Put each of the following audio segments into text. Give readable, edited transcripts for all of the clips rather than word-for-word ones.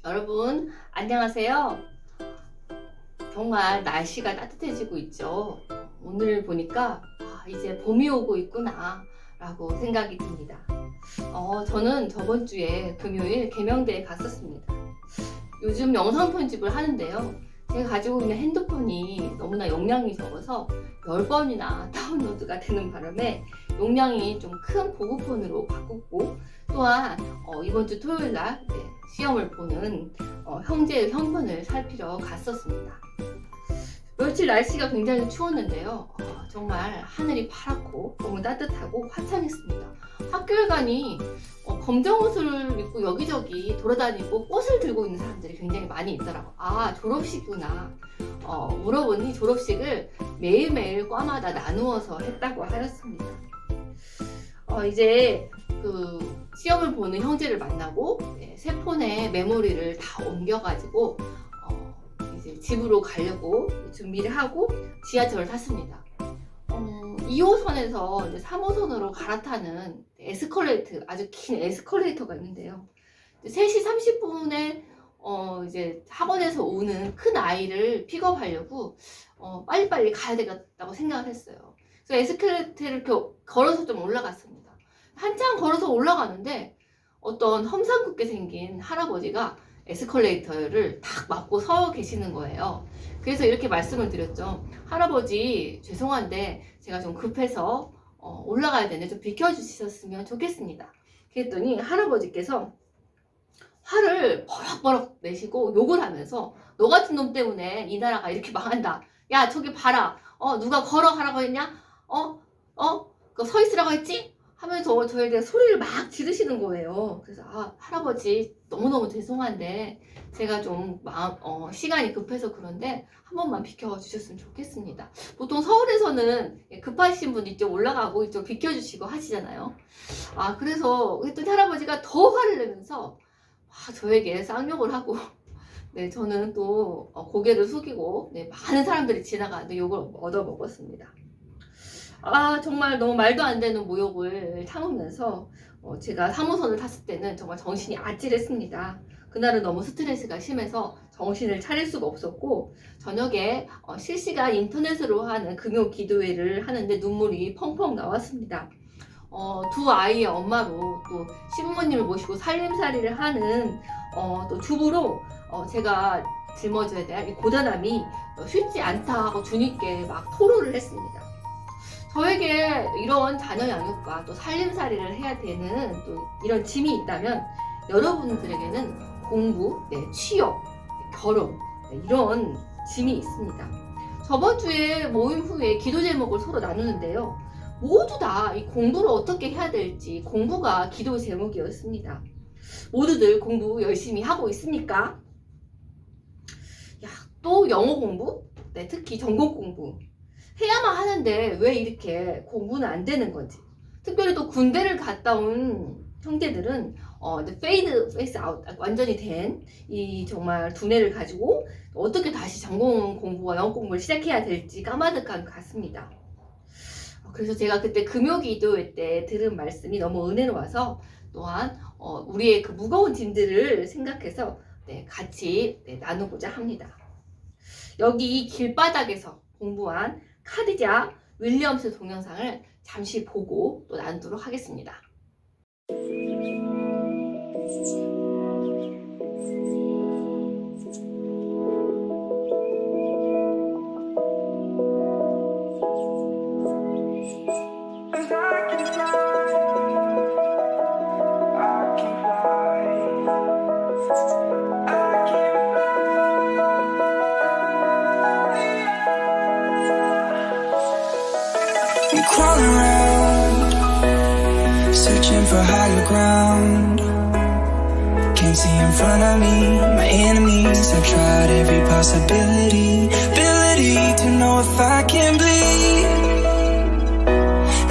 여러분 안녕하세요. 정말 날씨가 따뜻해지고 있죠. 오늘 보니까 이제 봄이 오고 있구나 라고 생각이 듭니다. 저는 저번 주에 금요일 계명대에 갔었습니다. 요즘 영상 편집을 하는데요, 제가 가지고 있는 핸드폰이 너무나 용량이 적어서 10번이나 다운로드가 되는 바람에 용량이 좀 큰 보급폰으로 바꿨고, 또한 이번 주 토요일 날 시험을 보는 형제의 형편을 살피러 갔었습니다. 며칠 날씨가 굉장히 추웠는데요, 정말 하늘이 파랗고 너무 따뜻하고 화창했습니다. 학교에 가니 검정 옷을 입고 여기저기 돌아다니고 꽃을 들고 있는 사람들이 굉장히 많이 있더라고요. 졸업식이구나. 물어보니 졸업식을 매일매일 과마다 나누어서 했다고 하였습니다. 이제 시험을 보는 형제를 만나고 새 폰에 메모리를 다 옮겨가지고 이제 집으로 가려고 준비를 하고 지하철을 탔습니다. 2호선에서 이제 3호선으로 갈아타는 에스컬레이터, 아주 긴 에스컬레이터가 있는데요. 3시 30분에 이제 학원에서 오는 큰 아이를 픽업하려고 빨리빨리 가야 되겠다고 생각을 했어요. 그래서 에스컬레이터를 이렇게 걸어서 좀 올라갔습니다. 한참 걸어서 올라가는데 어떤 험상궂게 생긴 할아버지가 에스컬레이터를 탁 막고 서 계시는 거예요. 그래서 이렇게 말씀을 드렸죠. 할아버지, 죄송한데 제가 좀 급해서 올라가야 되는데 좀 비켜주셨으면 좋겠습니다. 그랬더니 할아버지께서 화를 버럭버럭 내시고 욕을 하면서, 너 같은 놈 때문에 이 나라가 이렇게 망한다. 야, 저기 봐라. 누가 걸어가라고 했냐? 서 있으라고 했지? 하면서 저에게 소리를 막 지르시는 거예요. 그래서 할아버지 너무너무 죄송한데 제가 좀 시간이 급해서 그런데 한 번만 비켜주셨으면 좋겠습니다. 보통 서울에서는 급하신 분 이쪽 올라가고 이쪽 비켜주시고 하시잖아요. 그래서 그랬더니 할아버지가 더 화를 내면서 저에게 쌍욕을 하고, 저는 또 고개를 숙이고 많은 사람들이 지나가는데 욕을 얻어먹었습니다. 정말 너무 말도 안 되는 모욕을 참으면서 제가 3호선을 탔을 때는 정말 정신이 아찔했습니다. 그날은 너무 스트레스가 심해서 정신을 차릴 수가 없었고, 저녁에 실시간 인터넷으로 하는 금요 기도회를 하는데 눈물이 펑펑 나왔습니다. 두 아이의 엄마로 또 시부모님을 모시고 살림살이를 하는 또 주부로 제가 짊어져야 될 이 고단함이 쉽지 않다 하고 주님께 막 토로를 했습니다. 저에게 이런 자녀 양육과 또 살림살이를 해야 되는 또 이런 짐이 있다면, 여러분들에게는 공부, 취업, 결혼, 이런 짐이 있습니다. 저번 주에 모임 후에 기도 제목을 서로 나누는데요, 모두 다 이 공부를 어떻게 해야 될지 공부가 기도 제목이었습니다. 모두들 공부 열심히 하고 있습니까? 또 영어 공부? 특히 전공 공부 해야만 하는데 왜 이렇게 공부는 안 되는 건지. 특별히 또 군대를 갔다 온 형제들은 페이스 아웃, 완전히 된 이 정말 두뇌를 가지고 어떻게 다시 전공 공부와 영어 공부를 시작해야 될지 까마득한 것 같습니다. 그래서 제가 그때 금요기도회 때 들은 말씀이 너무 은혜로워서, 또한 우리의 그 무거운 짐들을 생각해서 같이 나누고자 합니다. 여기 길바닥에서 공부한 카디자 윌리엄스 동영상을 잠시 보고 또 나누도록 하겠습니다. Crawling around, searching for higher ground. Can't see in front of me, my enemies have tried every possibility. Ability to know if I can bleed.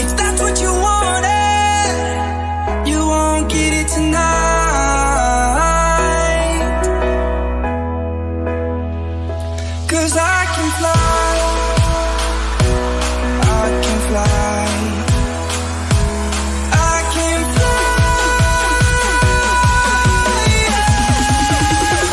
If that's what you wanted, you won't get it tonight. 'Cause I can fly, I can fly, I can fly, yeah.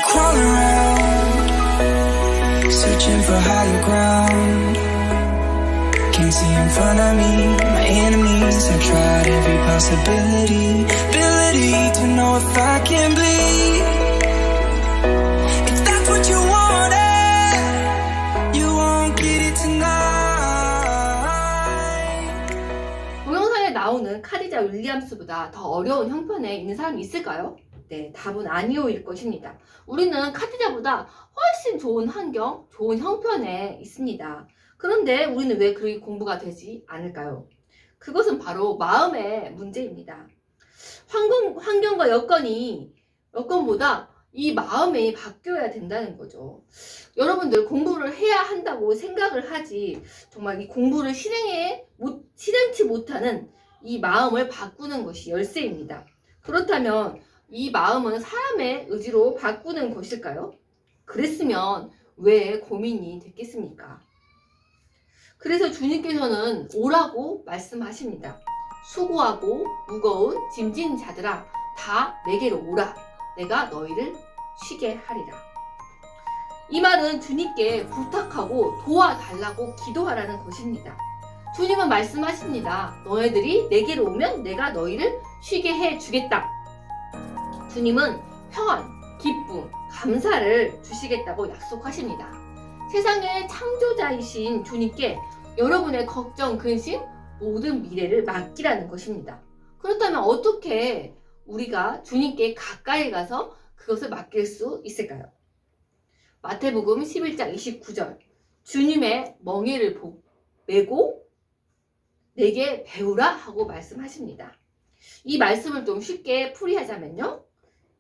crawl around, searching for higher ground. Can't see in front of me, my enemies have tried every possibility, ability to know if I can bleed. If that's what you wanted, you won't get it tonight. 동영상에 나오는 카디자 윌리엄스보다 더 어려운 형편에 있는 사람이 있을까요? 네, 답은 아니오일 것입니다. 우리는 카디자보다 훨씬 좋은 환경, 좋은 형편에 있습니다. 그런데 우리는 왜 그렇게 공부가 되지 않을까요? 그것은 바로 마음의 문제입니다. 환경과 여건보다 이 마음이 바뀌어야 된다는 거죠. 여러분들 공부를 해야 한다고 생각을 하지 정말 이 공부를 실행치 못하는 이 마음을 바꾸는 것이 열쇠입니다. 그렇다면 이 마음은 사람의 의지로 바꾸는 것일까요? 그랬으면 왜 고민이 됐겠습니까? 그래서 주님께서는 오라고 말씀하십니다. 수고하고 무거운 짐진 자들아 다 내게로 오라. 내가 너희를 쉬게 하리라. 이 말은 주님께 부탁하고 도와달라고 기도하라는 것입니다. 주님은 말씀하십니다. 너희들이 내게로 오면 내가 너희를 쉬게 해주겠다. 주님은 평안, 기쁨, 감사를 주시겠다고 약속하십니다. 세상의 창조자이신 주님께 여러분의 걱정, 근심, 모든 미래를 맡기라는 것입니다. 그렇다면 어떻게 우리가 주님께 가까이 가서 그것을 맡길 수 있을까요? 마태복음 11장 29절 주님의 멍에를 메고 내게 배우라 하고 말씀하십니다. 이 말씀을 좀 쉽게 풀이하자면요.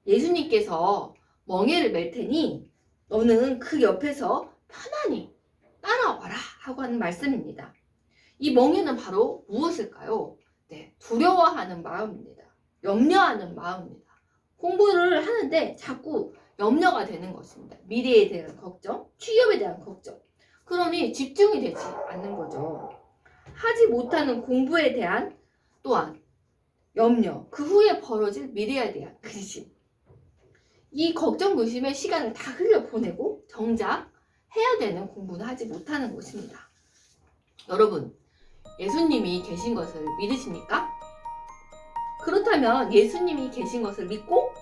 예수님께서 멍에를 맬 테니 너는 그 옆에서 편안히 따라와라 하고 하는 말씀입니다. 이 멍에는 바로 무엇일까요? 네, 두려워하는 마음입니다. 염려하는 마음입니다. 공부를 하는데 자꾸 염려가 되는 것입니다. 미래에 대한 걱정, 취업에 대한 걱정. 그러니 집중이 되지 않는 거죠. 하지 못하는 공부에 대한 또한 염려, 그 후에 벌어질 미래에 대한 근심. 이 걱정, 근심에 시간을 다 흘려보내고 정작 해야 되는 공부는 하지 못하는 것입니다. 여러분, 예수님이 계신 것을 믿으십니까? 그렇다면 예수님이 계신 것을 믿고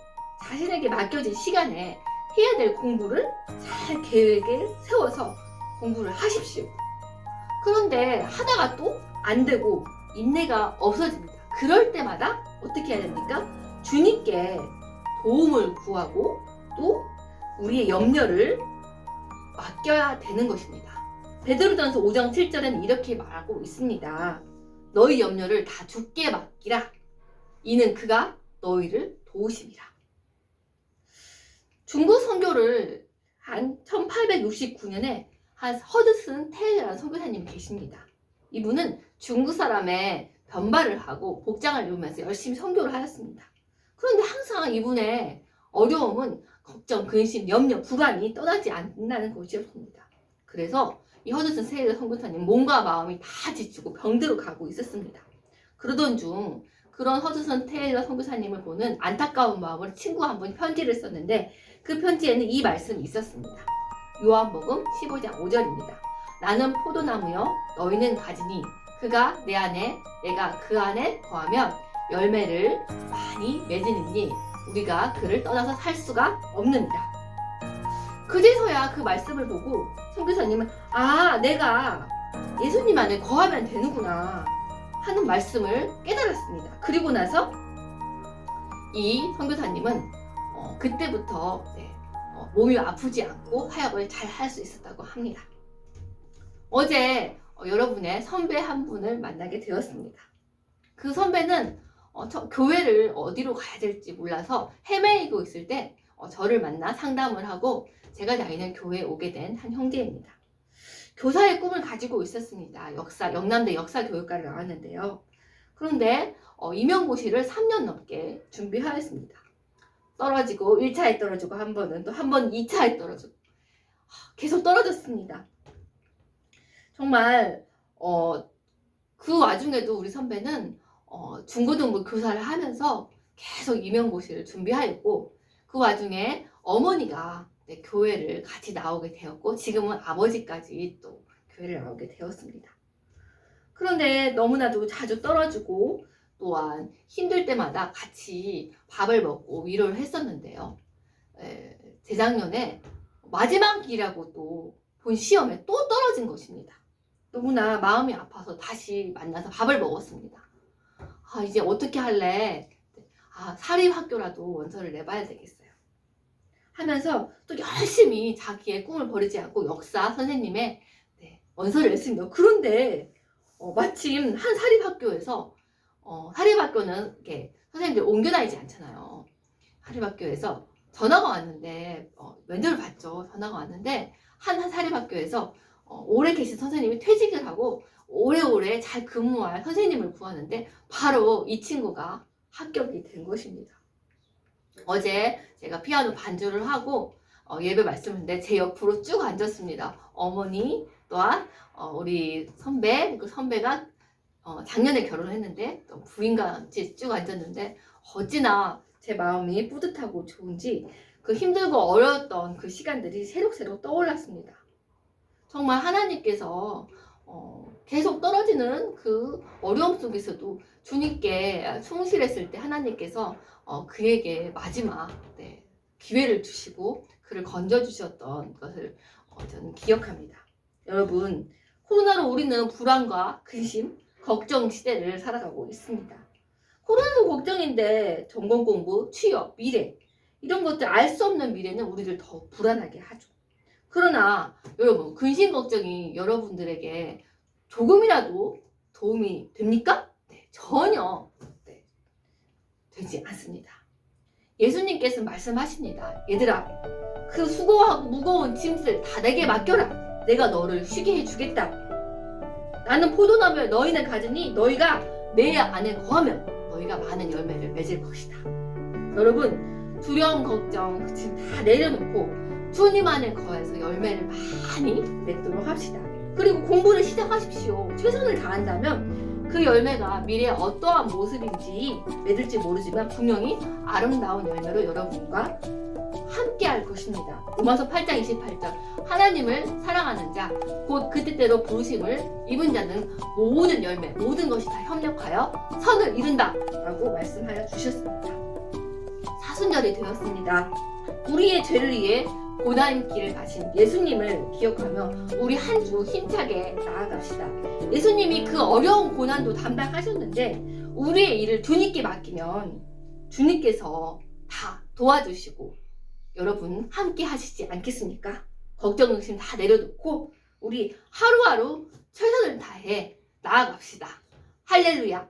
자신에게 맡겨진 시간에 해야 될 공부를 잘 계획을 세워서 공부를 하십시오. 그런데 하다가 또 안 되고 인내가 없어집니다. 그럴 때마다 어떻게 해야 됩니까? 주님께 도움을 구하고 또 우리의 염려를 맡겨야 되는 것입니다. 베드로전서 5장 7절에는 이렇게 말하고 있습니다. 너희 염려를 다 주께 맡기라. 이는 그가 너희를 도우심이라. 중국 선교를 한 1869년에 한 허드슨 테일러라는 선교사님이 계십니다. 이분은 중국 사람의 변발을 하고 복장을 입으면서 열심히 선교를 하였습니다. 그런데 항상 이분의 어려움은 걱정, 근심, 염려, 불안이 떠나지 않는다는 것이었습니다. 그래서 이 허드슨 테일러 선교사님 몸과 마음이 다 지치고 병들어 가고 있었습니다. 그러던 중 그런 허드슨 테일러 선교사님을 보는 안타까운 마음으로 친구가 한 번 편지를 썼는데 그 편지에는 이 말씀이 있었습니다. 요한복음 15장 5절입니다. 나는 포도나무여 너희는 가지니 그가 내 안에 내가 그 안에 거하면 열매를 많이 맺으니 우리가 그를 떠나서 살 수가 없느니라. 그제서야 그 말씀을 보고 선교사님은 내가 예수님 안에 거하면 되는구나 하는 말씀을 깨달았습니다. 그리고 나서 이 선교사님은 그때부터 몸이 아프지 않고 화약을 잘 할 수 있었다고 합니다. 어제 여러분의 선배 한 분을 만나게 되었습니다. 그 선배는 교회를 어디로 가야 될지 몰라서 헤매이고 있을 때 저를 만나 상담을 하고 제가 다니는 교회에 오게 된 한 형제입니다. 교사의 꿈을 가지고 있었습니다. 영남대 역사교육과를 나왔는데요. 그런데 임용고시를 3년 넘게 준비하였습니다. 떨어지고 1차에 떨어지고 한 번은 또 한 번 2차에 떨어지고 계속 떨어졌습니다. 정말 그 와중에도 우리 선배는 중고등부 교사를 하면서 계속 임용고시를 준비하였고 그 와중에 어머니가 네, 교회를 같이 나오게 되었고 지금은 아버지까지 또 교회를 나오게 되었습니다. 그런데 너무나도 자주 떨어지고 또한 힘들 때마다 같이 밥을 먹고 위로를 했었는데요. 재작년에 마지막이라고 또 본 시험에 또 떨어진 것입니다. 너무나 마음이 아파서 다시 만나서 밥을 먹었습니다. 아, 이제 어떻게 할래? 아, 사립학교라도 원서를 내봐야 되겠어요. 하면서 또 열심히 자기의 꿈을 버리지 않고 역사 선생님의 원서를 냈습니다. 그런데 마침 한 사립학교에서 사립학교는 이렇게 선생님들 옮겨 다니지 않잖아요. 사립학교에서 전화가 왔는데 면접을 봤죠. 전화가 왔는데 한 사립학교에서 오래 계신 선생님이 퇴직을 하고 오래오래 잘 근무할 선생님을 구하는데 바로 이 친구가 합격이 된 것입니다. 어제 제가 피아노 반주를 하고 예배 말씀했는데 제 옆으로 쭉 앉았습니다. 어머니 또한 우리 선배, 그 선배가 작년에 결혼을 했는데 부인과 같이 쭉 앉았는데 어찌나 제 마음이 뿌듯하고 좋은지 그 힘들고 어려웠던 그 시간들이 새록새록 떠올랐습니다. 정말 하나님께서 계속 떨어지는 그 어려움 속에서도 주님께 충실했을 때 하나님께서 그에게 마지막 기회를 주시고 그를 건져주셨던 것을 저는 기억합니다. 여러분, 코로나로 우리는 불안과 근심, 걱정 시대를 살아가고 있습니다. 코로나도 걱정인데 전공 공부, 취업, 미래 이런 것들 알 수 없는 미래는 우리를 더 불안하게 하죠. 그러나 여러분, 근심 걱정이 여러분들에게 조금이라도 도움이 됩니까? 네, 전혀 되지 않습니다. 예수님께서 말씀하십니다. 얘들아, 그 수고하고 무거운 짐을 다 내게 맡겨라. 내가 너를 쉬게 해주겠다. 나는 포도나무에 너희는 가지니 너희가 내 안에 거하면 너희가 많은 열매를 맺을 것이다. 여러분, 두려움, 걱정 그 짐 다 내려놓고 주님 안에 거해서 열매를 많이 맺도록 합시다. 그리고 공부를 시작하십시오. 최선을 다한다면 그 열매가 미래에 어떠한 모습인지 맺을지 모르지만 분명히 아름다운 열매로 여러분과 함께 할 것입니다. 로마서 8장 28절 하나님을 사랑하는 자 곧 그 뜻대로 부르심을 입은 자는 모든 열매 모든 것이 다 협력하여 선을 이룬다 라고 말씀하여 주셨습니다. 사순절이 되었습니다. 우리의 죄를 위해 고난길을 가신 예수님을 기억하며 우리 한 주 힘차게 나아갑시다. 예수님이 그 어려운 고난도 담당하셨는데 우리의 일을 주님께 맡기면 주님께서 다 도와주시고 여러분 함께 하시지 않겠습니까? 걱정, 의심 다 내려놓고 우리 하루하루 최선을 다해 나아갑시다. 할렐루야.